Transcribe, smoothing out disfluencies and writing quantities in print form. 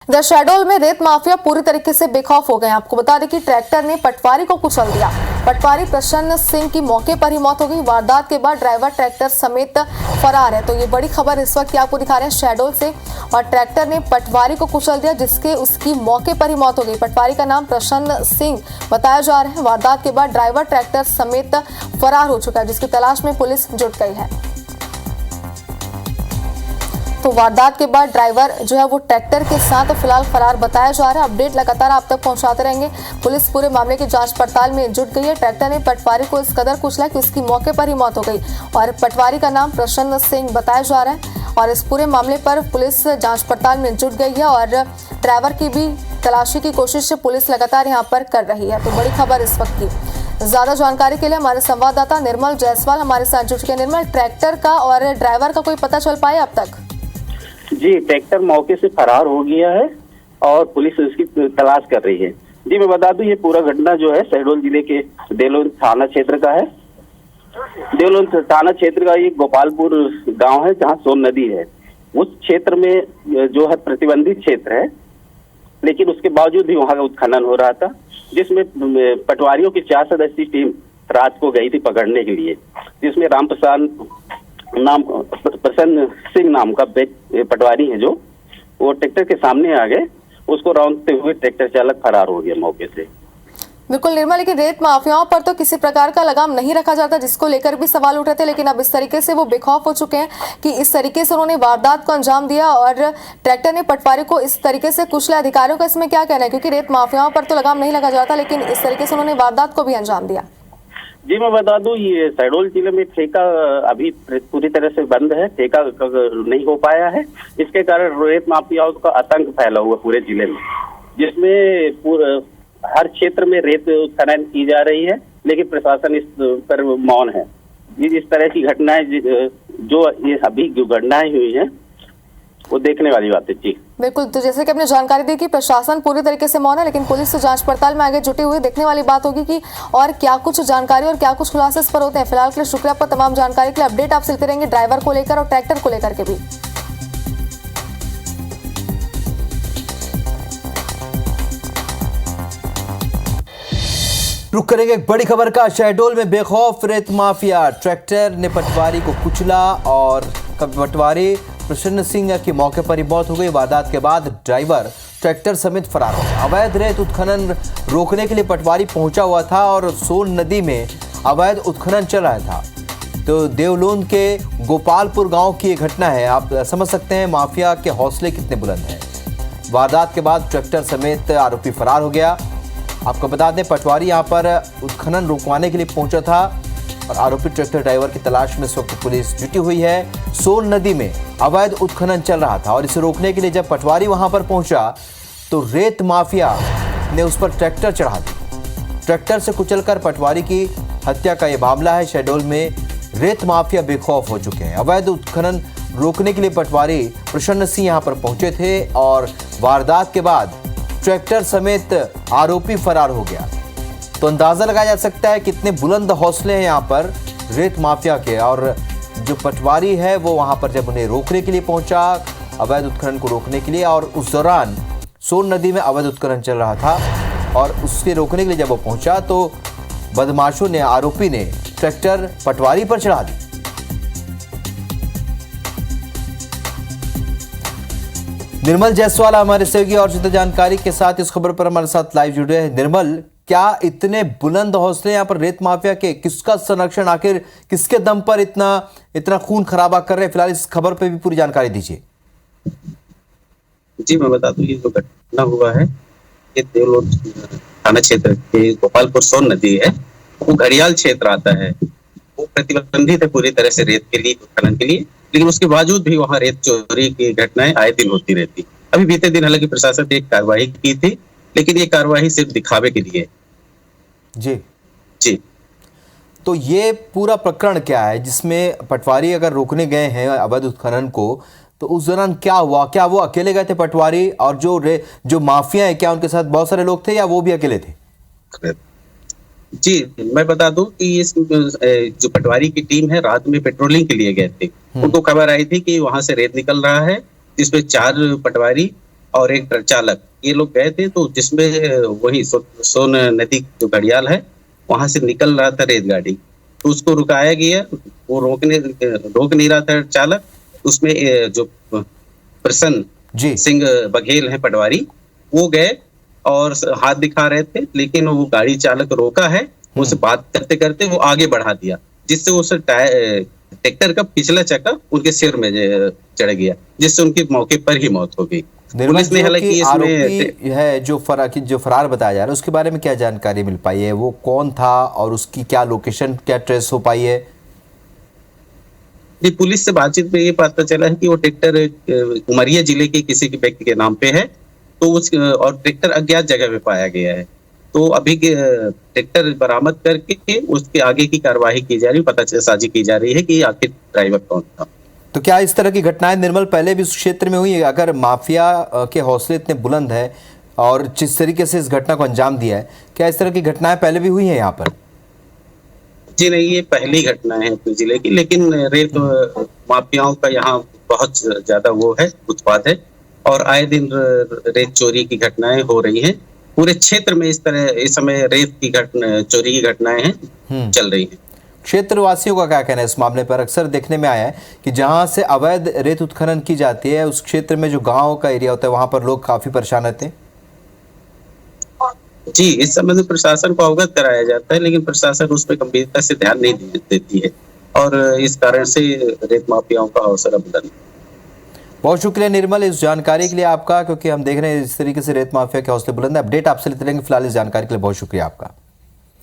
इधर शहडोल में रेत माफिया पूरी तरीके से बेखौफ हो गए। आपको बता दें कि ट्रैक्टर ने पटवारी को कुचल दिया। पटवारी प्रसन्न सिंह की मौके पर ही मौत हो गई। वारदात के बाद ड्राइवर ट्रैक्टर समेत फरार है। तो ये बड़ी खबर इस वक्त आपको दिखा रहे हैं शहडोल से। और ट्रैक्टर ने पटवारी को कुचल दिया, जिसके उसकी मौके पर ही मौत हो गई। पटवारी का नाम प्रसन्न सिंह बताया जा रहा है। वारदात के बाद ड्राइवर ट्रैक्टर समेत फरार हो चुका है, जिसकी तलाश में पुलिस जुट गई है। तो वारदात के बाद ड्राइवर जो है वो ट्रैक्टर के साथ फिलहाल फरार बताया जा रहा है। अपडेट लगातार आप तक पहुंचाते रहेंगे। पुलिस पूरे मामले की जांच पड़ताल में जुट गई है। ट्रैक्टर ने पटवारी को इस कदर कुचला कि उसकी मौके पर ही मौत हो गई। और पटवारी का नाम प्रसन्न सिंह बताया जा रहा है। और इस पूरे मामले पर पुलिस जांच पड़ताल में जुट गई है और ड्राइवर की भी तलाशी की कोशिश पुलिस लगातार यहाँ पर कर रही है। तो बड़ी खबर इस वक्त की। ज्यादा जानकारी के लिए हमारे संवाददाता निर्मल जायसवाल हमारे साथ जुट गए। निर्मल, ट्रैक्टर का और ड्राइवर का कोई पता चल पाया अब तक? जी, ट्रैक्टर मौके से फरार हो गया है और पुलिस उसकी तलाश कर रही है। जी, मैं बता दूं, ये पूरा घटना जो है शहडोल जिले के देवलोन थाना क्षेत्र का है। देवलोन थाना क्षेत्र का एक गोपालपुर गांव है जहां सोन नदी है। उस क्षेत्र में जो है प्रतिबंधित क्षेत्र है, लेकिन उसके बावजूद भी वहां का उत्खनन हो रहा था, जिसमें पटवारियों की 4 सदस्यीय टीम रात को गई थी पकड़ने के लिए, जिसमें प्रसन्न सिंह नाम का पटवारी है जो वो ट्रैक्टर के सामने आ गए। उसको रौंदते हुए ट्रैक्टर चालक फरार हो गया मौके से। बिल्कुल निर्मल, लेकिन रेत माफियाओं पर तो किसी प्रकार का लगाम नहीं रखा जाता, जिसको लेकर भी सवाल उठे थे। लेकिन अब इस तरीके से वो बेखौफ हो चुके हैं कि इस तरीके से उन्होंने वारदात को अंजाम दिया और ट्रैक्टर ने पटवारी को इस तरीके से कुचला। अधिकारियों का इसमें क्या कहना है? क्योंकि रेत माफियाओं पर तो लगाम नहीं लगा जाता, लेकिन इस तरीके से उन्होंने वारदात को भी अंजाम दिया। जी, मैं बता दूं, ये शहडोल जिले में ठेका अभी पूरी तरह से बंद है। ठेका नहीं हो पाया है। इसके कारण रेत माफियाओं का आतंक फैला हुआ पूरे जिले में, जिसमें हर क्षेत्र में रेत उत्खनन की जा रही है, लेकिन प्रशासन इस पर मौन है। इस तरह की घटनाएं जो ये अभी जो घटनाएं हुई हैं वो देखने वाली बात है। जी बिल्कुल, तो जैसे कि आपने जानकारी दी कि प्रशासन पूरी तरीके से मौन है, लेकिन पुलिस तो जांच पड़ताल में आगे जुटी हुई। देखने वाली बात होगी कि और क्या कुछ जानकारी और क्या कुछ खुलासे इस पर होते हैं। फिलहाल के लिए शुक्रिया आपका तमाम जानकारी के लिए। अपडेट आप लेते रहेंगे ड्राइवर को लेकर और ट्रैक्टर को लेकर के भी। रुक करेंगे एक बड़ी खबर का। शहडोल में बेखौफ रेत माफिया, ट्रैक्टर ने पटवारी को कुचला और पटवारी प्रसन्न सिंह की मौके पर ही मौत हो गई। वारदात के बाद ड्राइवर ट्रैक्टर समेत फरार हो गया। अवैध रेत उत्खनन रोकने के लिए पटवारी पहुंचा हुआ था और सोन नदी में अवैध उत्खनन चल रहा था। तो देवलोन के गोपालपुर गांव की ये घटना है। आप समझ सकते हैं माफिया के हौसले कितने बुलंद हैं। वारदात के बाद ट्रैक्टर समेत आरोपी फरार हो गया। आपको बता दें, पटवारी यहाँ पर उत्खनन रुकवाने के लिए पहुंचा था और आरोपी ट्रैक्टर ड्राइवर की तलाश में इस वक्त पुलिस जुटी हुई है। सोन नदी में अवैध उत्खनन चल रहा था और इसे रोकने के लिए जब पटवारी वहां पर पहुंचा तो रेत माफिया ने उस पर ट्रैक्टर चढ़ा दी। ट्रैक्टर से कुचलकर पटवारी की हत्या का यह मामला है। शहडोल में रेत माफिया बेखौफ हो चुके हैं। अवैध उत्खनन रोकने के लिए पटवारी प्रसन्न सिंह यहाँ पर पहुंचे थे और वारदात के बाद ट्रैक्टर समेत आरोपी फरार हो गया। तो अंदाजा लगाया जा सकता है कितने बुलंद हौसले हैं यहाँ पर रेत माफिया के। और जो पटवारी है वो वहां पर जब उन्हें रोकने के लिए पहुंचा, अवैध उत्खनन को रोकने के लिए, और उस दौरान सोन नदी में अवैध उत्खनन चल रहा था और उसके रोकने के लिए जब वो पहुंचा तो बदमाशों ने, आरोपी ने ट्रैक्टर पटवारी पर चढ़ा दी। निर्मल जायसवाल हमारे सहयोगी और ज्यादा जानकारी के साथ इस खबर पर हमारे साथ लाइव जुड़े हैं। निर्मल, क्या इतने बुलंद हौसले यहाँ पर रेत माफिया के? किसका संरक्षण, आखिर किसके दम पर इतना खून खराबा कर रहे हैं? फिलहाल इस खबर पे भी पूरी जानकारी दीजिए। जी, मैं बता दूं, ये जो घटना हुआ है ये देवलोन थाना क्षेत्र के गोपालपुर सोन नदी है। वो घड़ियाल क्षेत्र आता है। वो प्रतिबंधित है पूरी तरह से रेत के लिए, उत्खनन के लिए, लेकिन उसके बावजूद भी वहाँ रेत चोरी की घटनाएं आए दिन होती रहती। अभी बीते दिन हालांकि प्रशासन ने एक कार्रवाई की थी, लेकिन ये कार्रवाई सिर्फ दिखावे के लिए। जी, तो ये पूरा प्रकरण क्या है जिसमें पटवारी अगर रोकने गए हैं अवैध उत्खनन को, तो उस दौरान क्या हुआ? क्या वो अकेले गए थे पटवारी, और जो माफिया है क्या उनके साथ बहुत सारे लोग थे या वो भी अकेले थे? जी, मैं बता दूं कि इस जो पटवारी की टीम है रात में पेट्रोलिंग के लिए गए थे। उनको खबर आई थी कि वहां से रेत निकल रहा है, जिसमें 4 पटवारी और एक ट्रक चालक, ये लोग गए थे। तो जिसमें वही सोन नदी जो घड़ियाल है वहां से निकल रहा था रेतगाड़ी, तो उसको रुकाया गया। वो रोक नहीं रहा था चालक। उसमें जो प्रसन्न जी सिंह बघेल है पटवारी, वो गए और हाथ दिखा रहे थे, लेकिन वो गाड़ी चालक रोका है। उससे बात करते करते वो आगे बढ़ा दिया, जिससे उस ट्रैक्टर का पिछला चक्का उनके सिर में चढ़ गया, जिससे उनकी मौके पर ही मौत हो गई। निर्मल पुलिस ने जी, हालांकि कि इसमें आरोपी है जो फरार बताया जा रहा है, उसके बारे में क्या जानकारी मिल पाई है? वो कौन था और उसकी क्या लोकेशन क्या ट्रेस हो पाई है? जी, पुलिस से बातचीत में ये पता चला है कि वो ट्रैक्टर उमरिया जिले के किसी के व्यक्ति के नाम पे है, तो उस और ट्रैक्टर अज्ञात जगह पे पाया गया है। तो अभी ट्रैक्टर बरामद करके उसके आगे की कार्यवाही की जा रही है, पतासाजी की जा रही है कि आखिर ड्राइवर कौन था। तो क्या इस तरह की घटनाएं निर्मल पहले भी उस क्षेत्र में हुई है? अगर माफिया के हौसले इतने बुलंद है और जिस तरीके से इस घटना को अंजाम दिया है, क्या इस तरह की घटनाएं पहले भी हुई हैं यहाँ पर? जी नहीं, ये पहली घटना है अपने जिले की, लेकिन रेत माफियाओं का यहाँ बहुत ज्यादा वो है, उत्पाद है, और आए दिन रेत चोरी की घटनाएं हो रही हैं। पूरे क्षेत्र में इस तरह इस समय रेत की चोरी की घटनाएं हैं चल रही हैं। क्षेत्रवासियों का क्या कहना है इस मामले पर? अक्सर देखने में आया है कि जहां से अवैध रेत उत्खनन की जाती है, उस क्षेत्र में जो गांव का एरिया होता है वहां पर लोग काफी परेशान रहते हैं। जी, इस संबंध में प्रशासन को अवगत कराया जाता है, लेकिन प्रशासन उस पर गंभीरता से ध्यान नहीं देती है, और इस कारण से रेत माफियाओं का हौसला बुलंद। बहुत शुक्रिया निर्मल इस जानकारी के लिए आपका, क्योंकि हम देख रहे हैं इस तरीके से रेत माफिया के हौसले बुलंद है। अपडेट आपसे लेते रहेंगे। फिलहाल इस जानकारी के लिए बहुत शुक्रिया आपका।